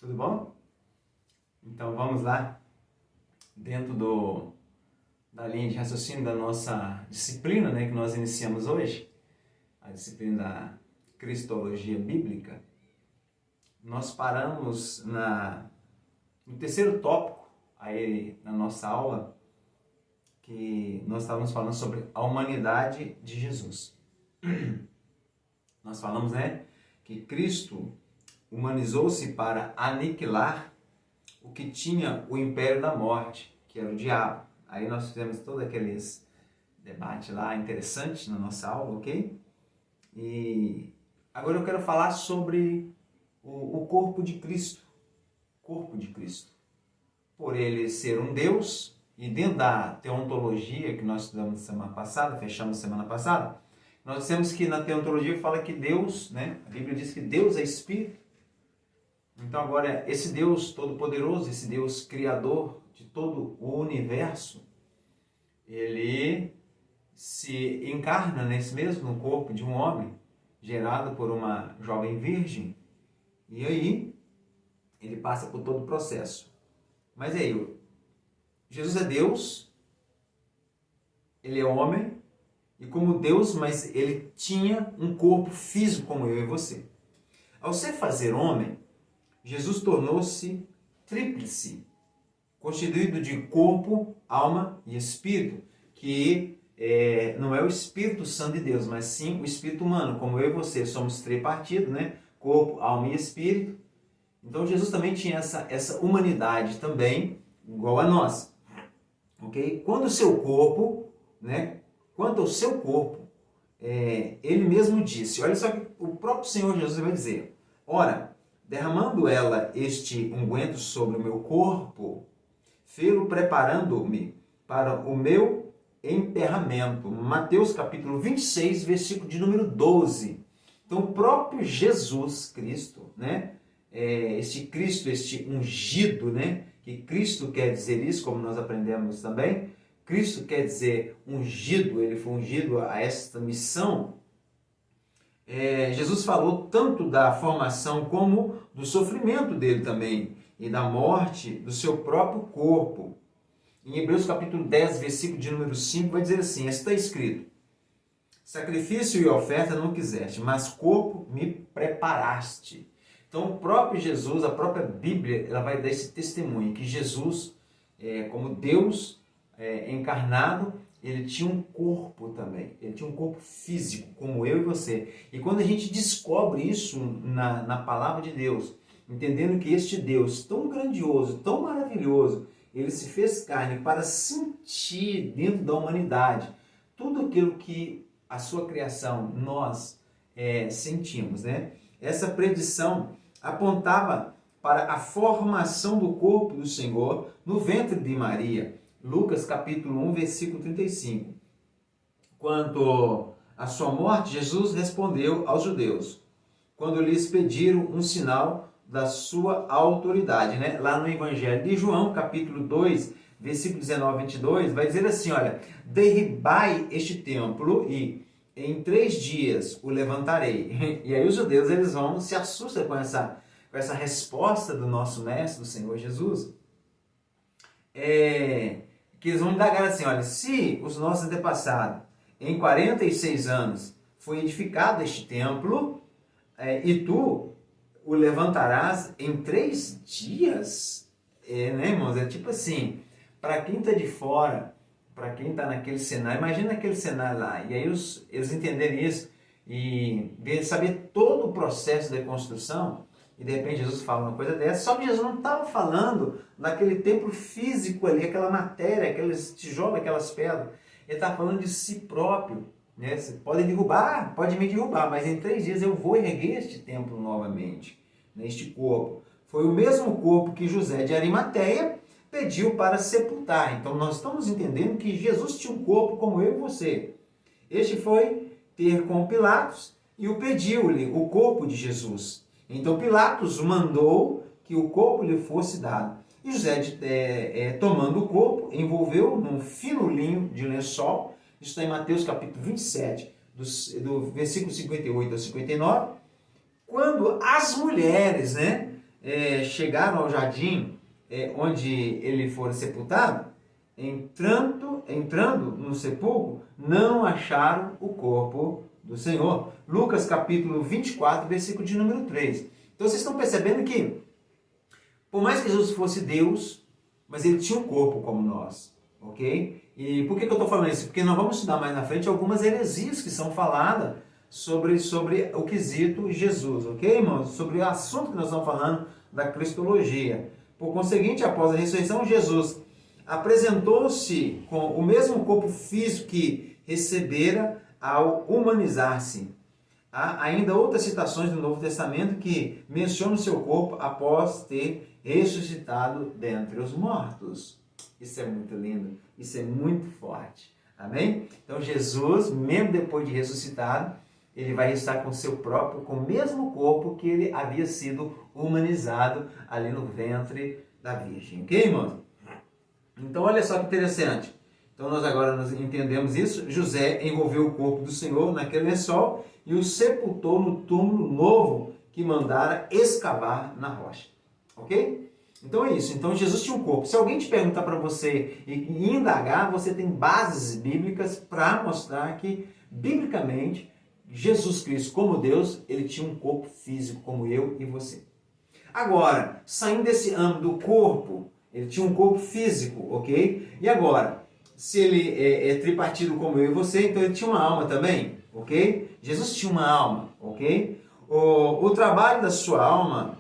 Tudo bom? Então vamos lá, dentro da linha de raciocínio da nossa disciplina, que nós iniciamos hoje, a disciplina da Cristologia Bíblica. Nós paramos no terceiro tópico aí na nossa aula, que nós estávamos falando sobre a humanidade de Jesus. Nós falamos, que Cristo humanizou-se para aniquilar o que tinha o império da morte, que era o diabo. Aí nós fizemos todos aqueles debates lá interessantes na nossa aula, ok? E agora eu quero falar sobre o corpo de Cristo. Corpo de Cristo. Por ele ser um Deus, e dentro da teontologia que nós estudamos semana passada, fechamos semana passada, nós dissemos que na teontologia fala que Deus, a Bíblia diz que Deus é Espírito. Então agora, esse Deus todo-poderoso, esse Deus criador de todo o universo, ele se encarna nesse mesmo corpo de um homem, gerado por uma jovem virgem, e aí ele passa por todo o processo. Mas aí, Jesus é Deus, ele é homem, e como Deus, mas ele tinha um corpo físico como eu e você. Ao se fazer homem, Jesus tornou-se tríplice, constituído de corpo, alma e espírito, que não é o Espírito Santo de Deus, mas sim o espírito humano, como eu e você somos tripartidos, corpo, alma e espírito. Então Jesus também tinha essa humanidade também, igual a nós. Ok? Quanto ao seu corpo, ele mesmo disse, olha só que o próprio Senhor Jesus vai dizer, ora, derramando ela este unguento sobre o meu corpo, fê-lo preparando-me para o meu enterramento. Mateus capítulo 26, versículo de número 12. Então o próprio Jesus Cristo, este Cristo, este ungido, que Cristo quer dizer isso, como nós aprendemos também, Cristo quer dizer ungido, ele foi ungido a esta missão. Jesus falou tanto da formação como do sofrimento dele também, e da morte do seu próprio corpo. Em Hebreus capítulo 10, versículo de número 5, vai dizer assim, está escrito, sacrifício e oferta não quiseste, mas corpo me preparaste. Então o próprio Jesus, a própria Bíblia, ela vai dar esse testemunho, que Jesus, como Deus encarnado, ele tinha um corpo também, ele tinha um corpo físico, como eu e você. E quando a gente descobre isso na palavra de Deus, entendendo que este Deus tão grandioso, tão maravilhoso, ele se fez carne para sentir dentro da humanidade tudo aquilo que a sua criação, nós sentimos. Essa predição apontava para a formação do corpo do Senhor no ventre de Maria. Lucas capítulo 1, versículo 35. Quanto à sua morte, Jesus respondeu aos judeus, quando lhes pediram um sinal da sua autoridade. Lá no Evangelho de João, capítulo 2, versículo 19 e 22, vai dizer assim, olha, derribai este templo e em 3 dias o levantarei. E aí os judeus se assustam com essa resposta do nosso mestre, do Senhor Jesus. Que eles vão indagar assim, olha, se os nossos antepassados, em 46 anos, foi edificado este templo, e tu o levantarás em 3 dias? Irmãos? É tipo assim, para quem está de fora, para quem está naquele cenário, imagina aquele cenário lá, e aí eles entenderem isso, e saber todo o processo da construção, e de repente Jesus fala uma coisa dessa, só que Jesus não estava falando daquele templo físico ali, aquela matéria, aqueles tijolos, aquelas pedras. Ele estava falando de si próprio. Você pode derrubar, pode me derrubar, mas em 3 dias eu vou erguer este templo novamente, este corpo. Foi o mesmo corpo que José de Arimateia pediu para sepultar. Então nós estamos entendendo que Jesus tinha um corpo como eu e você. Este foi ter com Pilatos e o pediu-lhe o corpo de Jesus. Então Pilatos mandou que o corpo lhe fosse dado. E José, tomando o corpo, envolveu num fino linho de lençol. Isso está em Mateus capítulo 27, do versículo 58 a 59. Quando as mulheres chegaram ao jardim onde ele fora sepultado, entrando no sepulcro, não acharam o corpo do Senhor. Lucas capítulo 24, versículo de número 3. Então vocês estão percebendo que, por mais que Jesus fosse Deus, mas ele tinha um corpo como nós, ok? E por que eu estou falando isso? Porque nós vamos estudar mais na frente algumas heresias que são faladas sobre o quesito Jesus, ok, irmãos? Sobre o assunto que nós estamos falando da cristologia. Por conseguinte, após a ressurreição, Jesus apresentou-se com o mesmo corpo físico que recebera ao humanizar-se. Há ainda outras citações do Novo Testamento que mencionam o seu corpo após ter ressuscitado dentre os mortos. Isso é muito lindo, isso é muito forte. Amém? Então Jesus, mesmo depois de ressuscitado, ele vai estar com o mesmo corpo que ele havia sido humanizado ali no ventre da Virgem. Ok, irmãos? Então olha só que interessante. Então nós agora entendemos isso. José envolveu o corpo do Senhor naquele lençol e o sepultou no túmulo novo que mandara escavar na rocha. Ok? Então é isso. Então Jesus tinha um corpo. Se alguém te perguntar para você e indagar, você tem bases bíblicas para mostrar que, biblicamente, Jesus Cristo, como Deus, ele tinha um corpo físico como eu e você. Agora, saindo desse âmbito do corpo, ele tinha um corpo físico, ok? E agora, se ele é tripartido como eu e você, então ele tinha uma alma também, ok? Jesus tinha uma alma, ok? O trabalho da sua alma,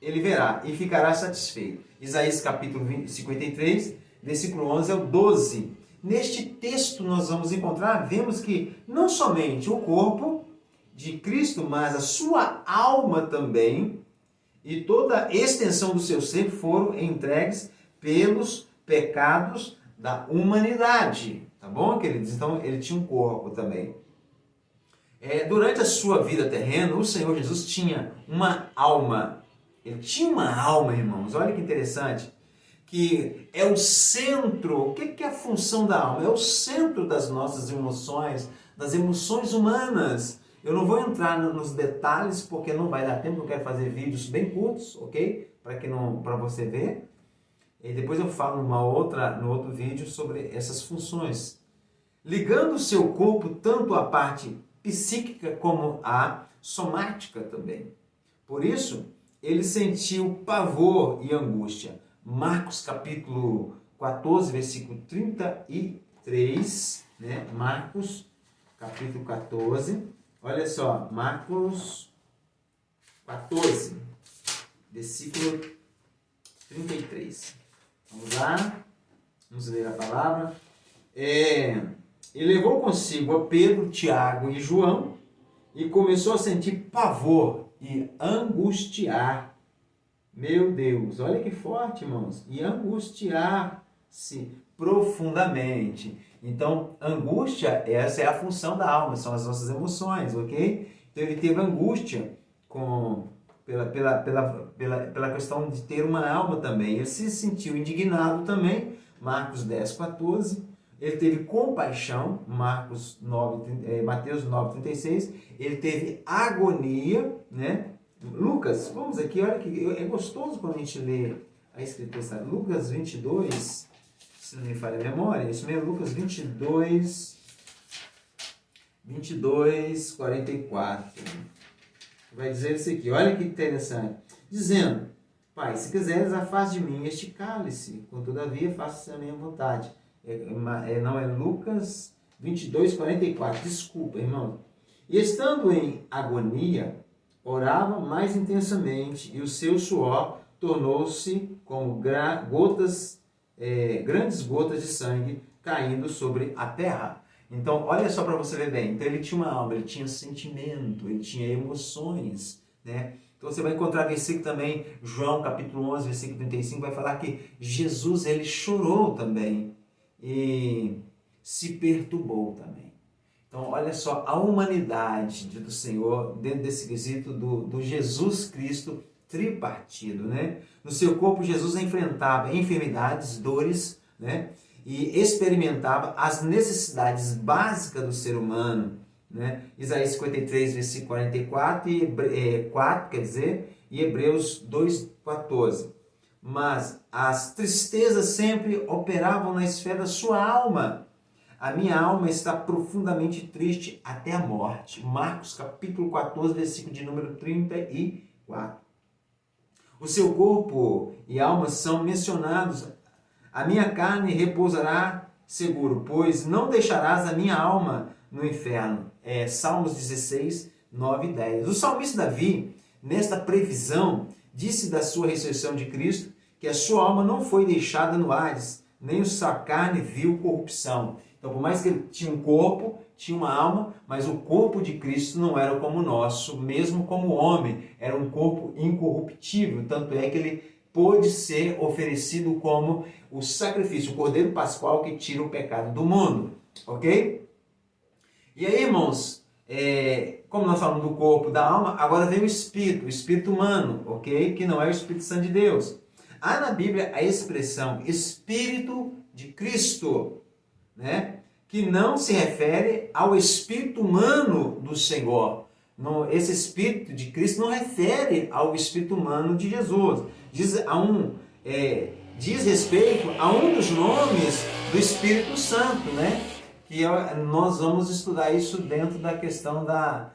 ele verá e ficará satisfeito. Isaías capítulo 53, versículo 11 ao 12. Neste texto nós vamos vemos que não somente o corpo de Cristo, mas a sua alma também e toda a extensão do seu ser foram entregues pelos pecados da humanidade. Tá bom, queridos? Então ele tinha um corpo também. Durante a sua vida terrena, o Senhor Jesus tinha uma alma. Ele tinha uma alma, irmãos. Olha que interessante. Que é o centro. O que é a função da alma? É o centro das nossas emoções, das emoções humanas. Eu não vou entrar nos detalhes porque não vai dar tempo. Eu quero fazer vídeos bem curtos, ok? Para você ver. E depois eu falo no outro vídeo sobre essas funções. Ligando o seu corpo tanto à parte psíquica como à somática também. Por isso, ele sentiu pavor e angústia. Marcos capítulo 14, versículo 33, né? Marcos capítulo 14, olha só, Marcos 14, versículo 33. Vamos lá, vamos ler a palavra. E levou consigo a Pedro, Tiago e João e começou a sentir pavor e angustiar. Meu Deus, olha que forte, irmãos. E angustiar-se profundamente. Então, angústia, essa é a função da alma, são as nossas emoções, ok? Então, ele teve angústia pela questão de ter uma alma também. Ele se sentiu indignado também, Marcos 10, 14. Ele teve compaixão, Mateus 9, 36. Ele teve agonia, né? Lucas, vamos aqui, olha que é gostoso quando a gente lê a Escritura, sabe? Lucas 22, se não me falha a memória, isso mesmo, Lucas 22, 44. Vai dizer isso aqui, olha que interessante. Dizendo, Pai, se quiseres, afaste de mim este cálice, todavia faça a minha vontade. Não é Lucas 22, 44, desculpa, irmão. E estando em agonia, orava mais intensamente e o seu suor tornou-se como grandes gotas de sangue caindo sobre a terra. Então, olha só para você ver bem. Então, ele tinha uma alma, ele tinha sentimento, ele tinha emoções, né? Então, você vai encontrar versículo também, João capítulo 11, versículo 35, vai falar que Jesus, ele chorou também e se perturbou também. Então, olha só, a humanidade do Senhor, dentro desse quesito do Jesus Cristo tripartido, né? No seu corpo, Jesus enfrentava enfermidades, dores, né? E experimentava as necessidades básicas do ser humano, né? Isaías 53, versículo 44 e 4, quer dizer, e Hebreus 2,14. Mas as tristezas sempre operavam na esfera da sua alma. A minha alma está profundamente triste até a morte. Marcos capítulo 14, versículo de número 34. O seu corpo e alma são mencionados. A minha carne repousará seguro, pois não deixarás a minha alma no inferno. Salmos 16, 9 e 10. O salmista Davi, nesta previsão, disse da sua ressurreição de Cristo que a sua alma não foi deixada no Hades, nem a sua carne viu corrupção. Então, por mais que ele tinha um corpo, tinha uma alma, mas o corpo de Cristo não era como o nosso, mesmo como homem, era um corpo incorruptível, tanto é que ele pôde ser oferecido como o sacrifício, o Cordeiro Pascual que tira o pecado do mundo, ok? E aí, irmãos, como nós falamos do corpo, da alma, agora vem o espírito humano, ok? Que não é o Espírito Santo de Deus. Há na Bíblia a expressão Espírito de Cristo, né? Que não se refere ao espírito humano do Senhor. Esse Espírito de Cristo não refere ao espírito humano de Jesus. Diz respeito a um dos nomes do Espírito Santo, né? Que nós vamos estudar isso dentro da questão da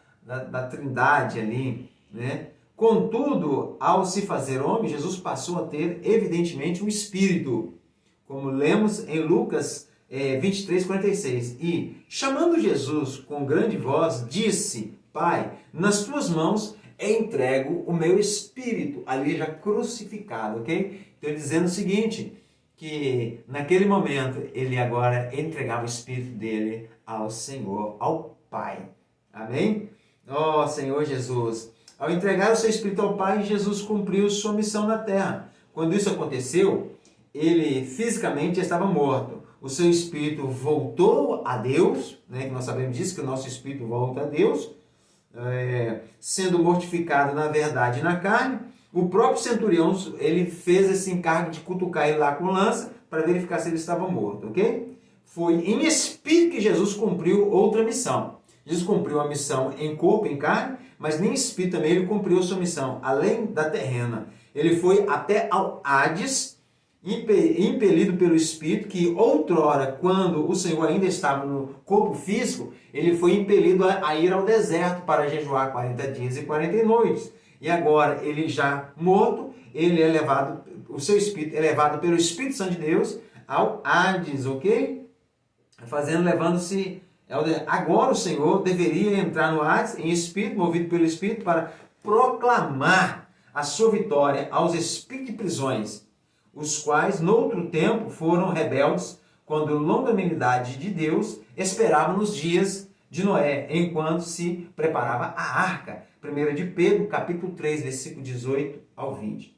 Trindade ali, né? Contudo, ao se fazer homem, Jesus passou a ter, evidentemente, um Espírito, como lemos em Lucas 23:46. E, chamando Jesus com grande voz, disse: Pai, nas tuas mãos entrego o meu espírito. Ali já crucificado, ok? Então, dizendo o seguinte, que naquele momento ele agora entregava o espírito dele ao Senhor, ao Pai. Amém? Ó Senhor Jesus, ao entregar o seu espírito ao Pai, Jesus cumpriu sua missão na terra. Quando isso aconteceu, ele fisicamente estava morto. O seu espírito voltou a Deus, né? Que nós sabemos disso, que o nosso espírito volta a Deus, sendo mortificado na verdade e na carne. O próprio centurião, ele fez esse encargo de cutucar ele lá com lança para verificar se ele estava morto, ok? Foi em espírito que Jesus cumpriu outra missão. Jesus cumpriu a missão em corpo, em carne, mas nem em espírito também ele cumpriu a sua missão, além da terrena. Ele foi até ao Hades, impelido pelo Espírito, que outrora, quando o Senhor ainda estava no corpo físico, ele foi impelido a ir ao deserto para jejuar 40 dias e 40 noites. E agora, ele já morto, ele é levado, o seu espírito é levado pelo Espírito Santo de Deus ao Hades, ok? Levando-se... Agora o Senhor deveria entrar no Hades em espírito, movido pelo Espírito, para proclamar a sua vitória aos espíritos de prisões, os quais, noutro tempo, foram rebeldes, quando a longanimidade de Deus esperava nos dias de Noé, enquanto se preparava a arca. 1 de Pedro, capítulo 3, versículo 18 ao 20.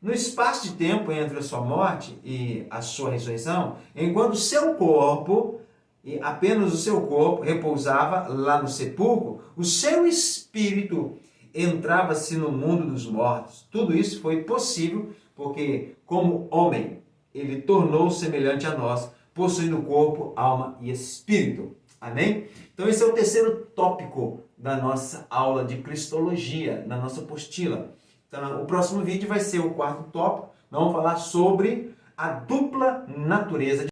No espaço de tempo entre a sua morte e a sua ressurreição, enquanto o seu corpo, e apenas o seu corpo, repousava lá no sepulcro, o seu espírito entrava-se no mundo dos mortos. Tudo isso foi possível porque, como homem, ele tornou semelhante a nós, possuindo corpo, alma e espírito. Amém? Então esse é o terceiro tópico da nossa aula de Cristologia, na nossa apostila. Então, o próximo vídeo vai ser o quarto tópico. Nós vamos falar sobre a dupla natureza de